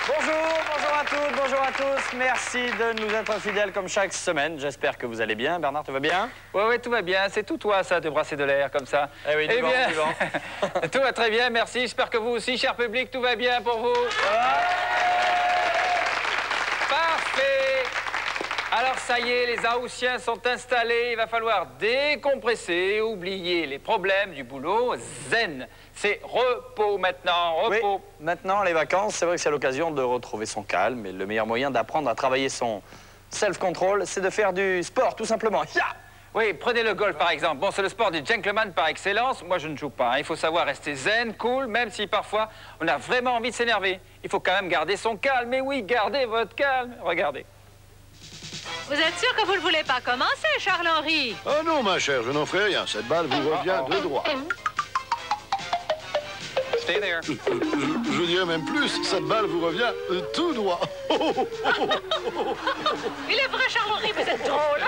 Bonjour à toutes, bonjour à tous. Merci de nous être fidèles comme chaque semaine. J'espère que vous allez bien. Bernard, tout va bien? Oui, tout va bien. C'est tout toi, ça, de brasser de l'air comme ça. Eh oui, du vent. Tout va très bien, merci. J'espère que vous aussi, cher public, tout va bien pour vous. Parfait. Alors, ça y est, les Haussiens sont installés. Il va falloir décompresser, oublier les problèmes du boulot. Zen. C'est repos maintenant, repos. Oui, maintenant, les vacances, c'est vrai que c'est l'occasion de retrouver son calme. Et le meilleur moyen d'apprendre à travailler son self-control, c'est de faire du sport, tout simplement. Oui, prenez le golf, par exemple. Bon, c'est le sport des gentlemen par excellence. Moi, je ne joue pas. Il faut savoir rester zen, cool, même si parfois, on a vraiment envie de s'énerver. Il faut quand même garder son calme. Mais oui, gardez votre calme. Regardez. Vous êtes sûr que vous ne voulez pas commencer, Charles-Henri? Oh non, ma chère, je n'en ferai rien. Cette balle vous revient de droit. Stay there. Je dirais même plus, cette balle vous revient tout droit. Il est vrai, Charles-Henri, vous êtes drôle.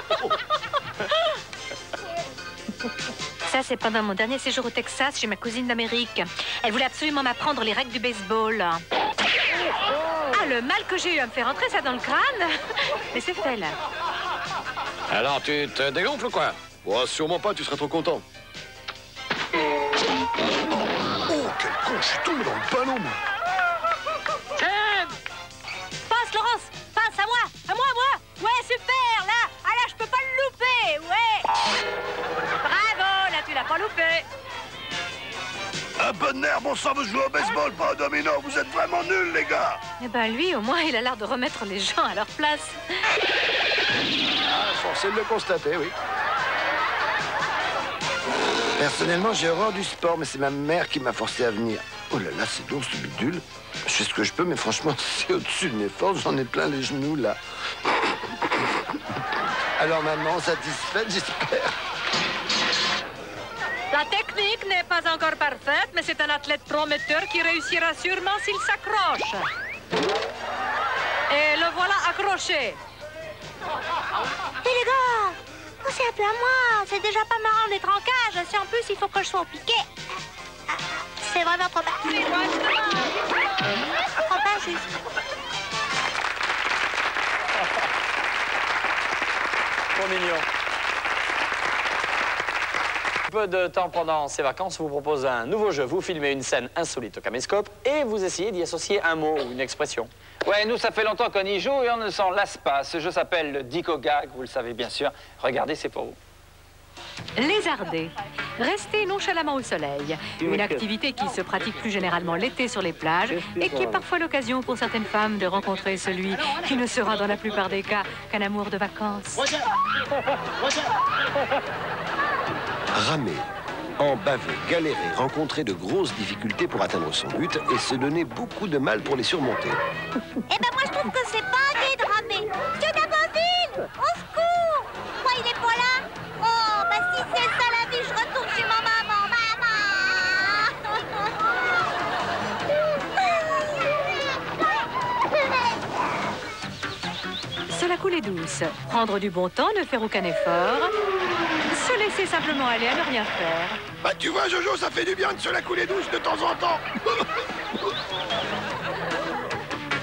Ça, c'est pendant mon dernier séjour au Texas chez ma cousine d'Amérique. Elle voulait absolument m'apprendre les règles du baseball. Ah, le mal que j'ai eu à me faire rentrer ça dans le crâne. Mais c'est fait, là. Alors, tu te dégonfles ou quoi? Oh, sûrement pas, tu serais trop content. Oh, quel con, je suis tombé dans le panneau, moi. Passe, Laurence. Passe, à moi. À moi, à moi. Ouais, super, là. Ah, là, je peux pas le louper. Ouais. Bravo, là, tu l'as pas loupé. Un peu de nerf, bon sang, vous jouez au baseball, pas au domino. Vous êtes vraiment nuls, les gars. Eh ben, lui, au moins, il a l'air de remettre les gens à leur place. Ah, forcé de le constater, oui. Personnellement, j'ai horreur du sport, mais c'est ma mère qui m'a forcé à venir. Oh là là, c'est lourd, ce bidule. Je fais ce que je peux, mais franchement, c'est au-dessus de mes forces. J'en ai plein les genoux, là. Alors, maman, satisfaite, j'espère. La technique n'est pas encore parfaite, mais c'est un athlète prometteur qui réussira sûrement s'il s'accroche. Et le voilà accroché. Hé les gars, pensez un peu à moi. C'est déjà pas marrant d'être en cage. Si en plus il faut que je sois au piquet. C'est vraiment trop bas. Trop pas juste. Trop mignon. Un peu de temps pendant ces vacances, je vous propose un nouveau jeu. Vous filmez une scène insolite au caméscope et vous essayez d'y associer un mot ou une expression. Ouais, nous, ça fait longtemps qu'on y joue et on ne s'en lasse pas. Ce jeu s'appelle le Dico Gag, vous le savez bien sûr. Regardez, c'est pour vous. Lézarder. Rester nonchalamment au soleil. Une activité qui se pratique plus généralement l'été sur les plages et qui est parfois l'occasion pour certaines femmes de rencontrer celui qui ne sera dans la plupart des cas qu'un amour de vacances. Ramer, en baver, galérer, rencontrer de grosses difficultés pour atteindre son but et se donner beaucoup de mal pour les surmonter. Eh ben moi je trouve que c'est pas gai de ramer. Dieu d'Abondine, au secours. Pourquoi il est pas là? Oh, bah si c'est ça la vie, je retourne chez ma maman. Se la couler douce. Prendre du bon temps, ne faire aucun effort. Se laisser simplement aller à ne rien faire. Bah, tu vois, Jojo, ça fait du bien de se la couler douce de temps en temps.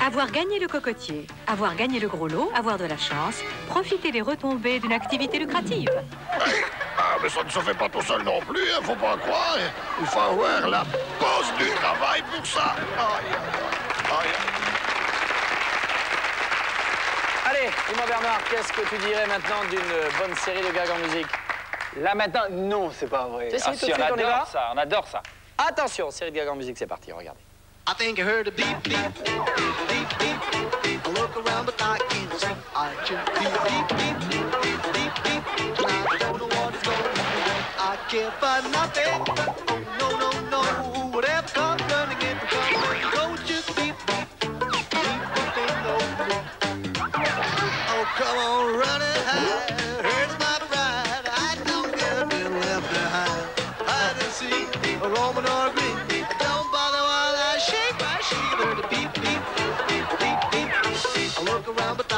Avoir gagné le cocotier, avoir gagné le gros lot, avoir de la chance, profiter des retombées d'une activité lucrative. Ah, mais ça ne se fait pas tout seul non plus, hein, faut pas croire. Il faut avoir la pause du travail pour ça. Aïe, aïe, aïe. Allez, dis-moi Bernard, qu'est-ce que tu dirais maintenant d'une bonne série de gags en musique? Là maintenant, non, c'est pas vrai. C'est Ah, tout de suite, on y va? On adore ça. Attention, série de gags en musique, c'est parti, regardez. I think I heard a beep, beep, beep, beep. I look around, but I can't see. I just beep, beep, beep, beep, beep, beep. I don't know what is going on. I care for nothing. Oh, no, no, no. Whatever comes running in, go just beep, beep, beep, beep, no. Oh, come on, running high. Hurts my pride. I don't care being left behind. I didn't see a Roman or a green. Don't bother while I shake my shiver to beep, beep, beep, beep, beep. I look around, but I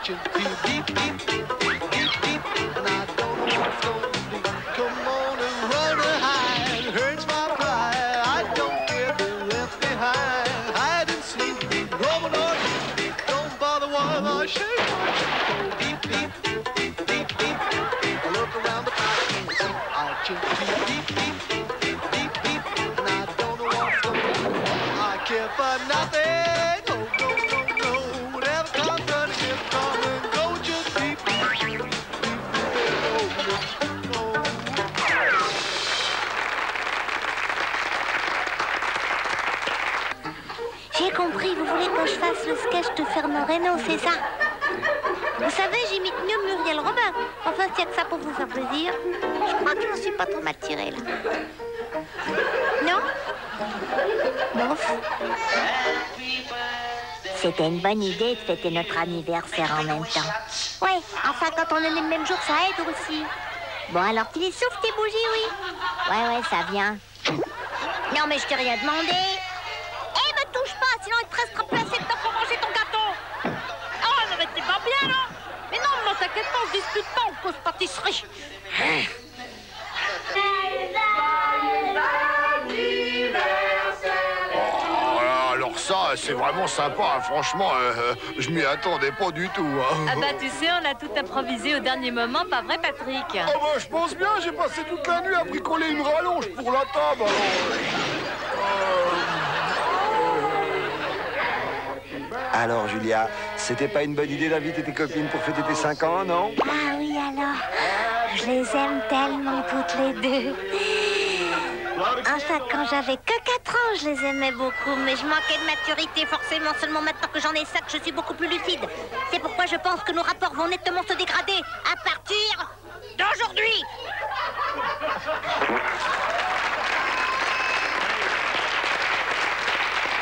just feel beep, beep, beep, beep, beep. And I don't know what's going to be. Come on and run and hide. It hurts my pride. I don't care if you're left behind. Hide and seek. nothing. Oh, no, no, no. Whatever comes running, it's coming. Go just keep moving. J'ai compris, vous voulez que je fasse le sketch de Fernand Reynaud, c'est ça? Vous savez, j'imite mieux Muriel Robin. Enfin, s'il y a que ça pour vous faire plaisir. Je crois que je ne suis pas trop mal tirée, là. Non? Bof. C'était une bonne idée de fêter notre anniversaire en même temps. Ouais, enfin, quand on est le même jour, ça aide aussi. Bon, alors, tu les souffles, tes bougies, oui? Ouais, ça vient. Non, mais je t'ai rien demandé. Eh, me touche pas, sinon il te restera plus assez de temps pour manger ton gâteau. Oh, non, mais t'es pas bien, là. Mais non, mais t'inquiète pas, on se dispute pas, on cause pâtisserie. Alors ça, c'est vraiment sympa, hein. Franchement, je m'y attendais pas du tout. Hein. Ah bah tu sais, on a tout improvisé au dernier moment, pas vrai Patrick? Oh bah je pense bien, j'ai passé toute la nuit à bricoler une rallonge pour la table. Alors, Julia, c'était pas une bonne idée d'inviter tes copines pour fêter tes 5 ans, non? Ah oui, alors, je les aime tellement toutes les deux. Enfin, quand j'avais que 4 ans, je les aimais beaucoup, mais je manquais de maturité, forcément. Seulement maintenant que j'en ai 5, je suis beaucoup plus lucide. C'est pourquoi je pense que nos rapports vont nettement se dégrader à partir d'aujourd'hui.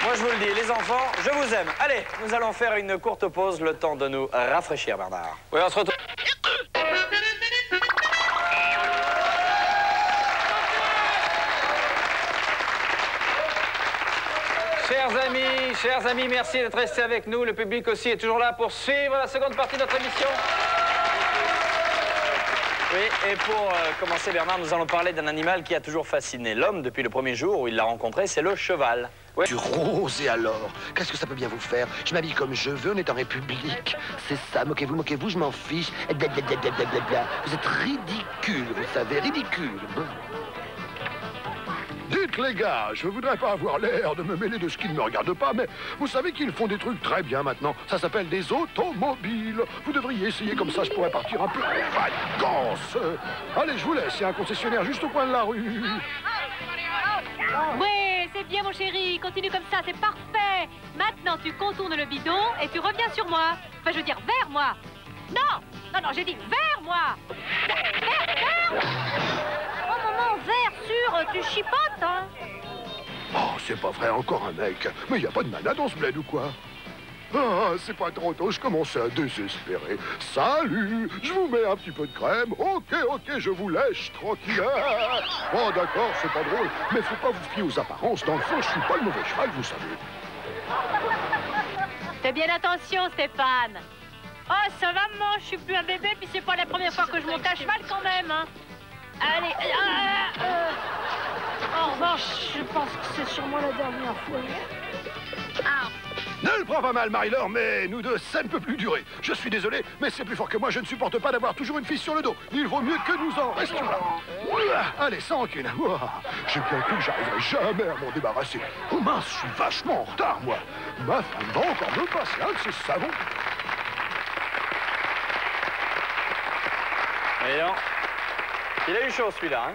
Moi, je vous le dis, les enfants, je vous aime. Allez, nous allons faire une courte pause, le temps de nous rafraîchir, Bernard. Oui, on se retrouve. Chers amis, merci d'être restés avec nous. Le public aussi est toujours là pour suivre la seconde partie de notre émission. Oui, et pour commencer, Bernard, nous allons parler d'un animal qui a toujours fasciné l'homme depuis le premier jour où il l'a rencontré, c'est le cheval. Tu roses et alors? Qu'est-ce que ça peut bien vous faire? Je m'habille comme je veux, on est en République. C'est ça, moquez-vous, je m'en fiche. Blablabla. Vous êtes ridicule, vous savez, ridicule. Dites les gars, je voudrais pas avoir l'air de me mêler de ce qui ne me regarde pas, mais vous savez qu'ils font des trucs très bien maintenant. Ça s'appelle des automobiles. Vous devriez essayer, comme ça je pourrais partir un peu en vacances. Allez, je vous laisse, il y a un concessionnaire juste au coin de la rue. Oui, c'est bien mon chéri, continue comme ça, c'est parfait. Maintenant tu contournes le bidon et tu reviens sur moi. Enfin, je veux dire vers moi. Non, j'ai dit vers moi. Vers. Oh, maman, vert sûr, tu chipotes, hein? Oh, c'est pas vrai, encore un mec. Mais y a pas de nana dans ce bled ou quoi? Ah, c'est pas trop tôt, je commençais à désespérer. Salut, je vous mets un petit peu de crème. Ok, je vous lèche, tranquille. Oh, d'accord, c'est pas drôle, mais faut pas vous fier aux apparences. Dans le fond, je suis pas le mauvais cheval, vous savez. Fais bien attention, Stéphane. Oh, ça va, maman, je suis plus un bébé, puis c'est pas la première fois que je monte à cheval quand même, hein. Allez, en revanche, je pense que c'est sûrement la dernière fois. Ne le prends pas mal, Marie-Laure, mais nous deux, ça ne peut plus durer. Je suis désolé, mais c'est plus fort que moi. Je ne supporte pas d'avoir toujours une fille sur le dos. Il vaut mieux que nous en restions là. Allez, sans rancune. J'ai bien cru que j'arriverais jamais à m'en débarrasser. Oh mince, je suis vachement en retard, moi. Ma femme va encore me passer un de ces savons. Voyons. Il a eu chaud, celui-là, hein?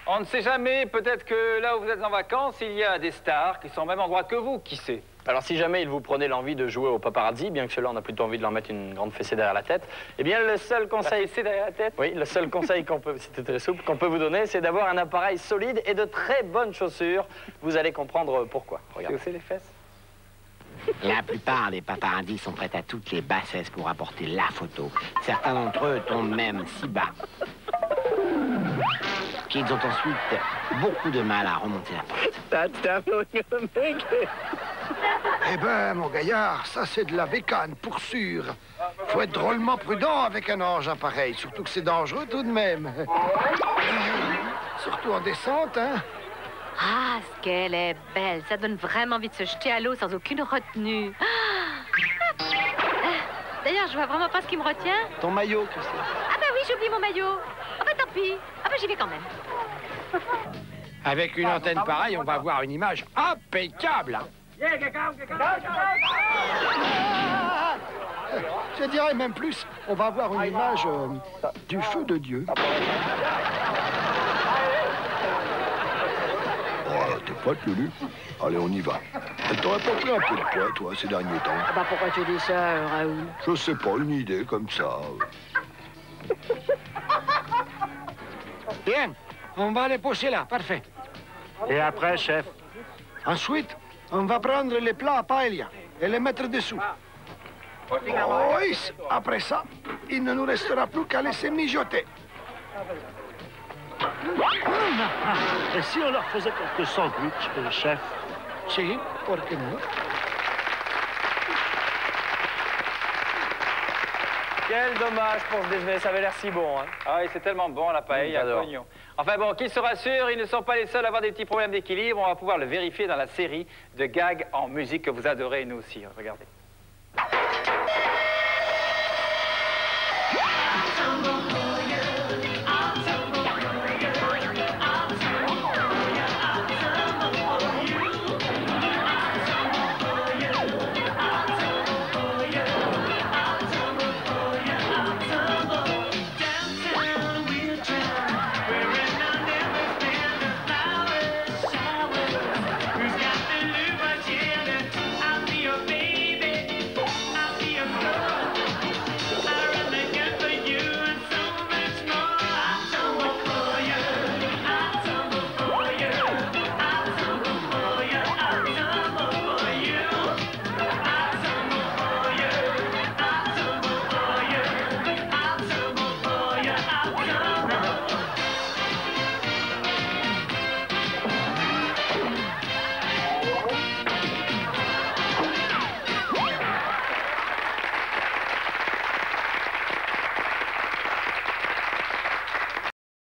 On ne sait jamais, peut-être que là où vous êtes en vacances, il y a des stars qui sont au même endroit que vous, qui sait? Alors, si jamais il vous prenait l'envie de jouer au paparazzi, bien que cela, on a plutôt envie de leur mettre une grande fessée derrière la tête, eh bien, le seul conseil... Fessée derrière la tête? Oui, le seul conseil qu'on peut, c'était très souple, qu'on peut vous donner, c'est d'avoir un appareil solide et de très bonnes chaussures. Vous allez comprendre pourquoi. Regardez. C'est les fesses? La plupart des paparazzis sont prêts à toutes les bassesses pour apporter la photo. Certains d'entre eux tombent même si bas qu'ils ont ensuite beaucoup de mal à remonter la pente. Eh ben, mon gaillard, ça c'est de la bécane, pour sûr. Faut être drôlement prudent avec un engin pareil, surtout que c'est dangereux tout de même. Surtout en descente, hein. Ah, ce qu'elle est belle. Ça donne vraiment envie de se jeter à l'eau sans aucune retenue. D'ailleurs, je vois vraiment pas ce qui me retient. Ton maillot, que c'est? Ah bah oui, j'ai oublié mon maillot. Ah bah tant pis. Ah bah j'y vais quand même. Avec une antenne pareille, on va avoir une image impeccable. Je dirais même plus, on va avoir une image du feu de Dieu. Oh, t'es prête, Lulu? Allez, on y va. T'aurais pas pris un peu de poids, toi, ces derniers temps? Ah bah pourquoi tu dis ça, Raoul? Je sais pas, une idée comme ça. Bien, on va les pousser là, parfait. Et après, chef? Ensuite, on va prendre les plats à paella et les mettre dessous. Oui, après ça, il ne nous restera plus qu'à laisser mijoter. Et si on leur faisait quelques sandwichs, chef? Si, pourquoi non? Quel dommage pour ce déjeuner, ça avait l'air si bon. Hein. Ah oui, c'est tellement bon la paella, J'adore. cognon. Enfin bon, qu'ils se rassurent, ils ne sont pas les seuls à avoir des petits problèmes d'équilibre. On va pouvoir le vérifier dans la série de gags en musique que vous adorez, nous aussi. Regardez.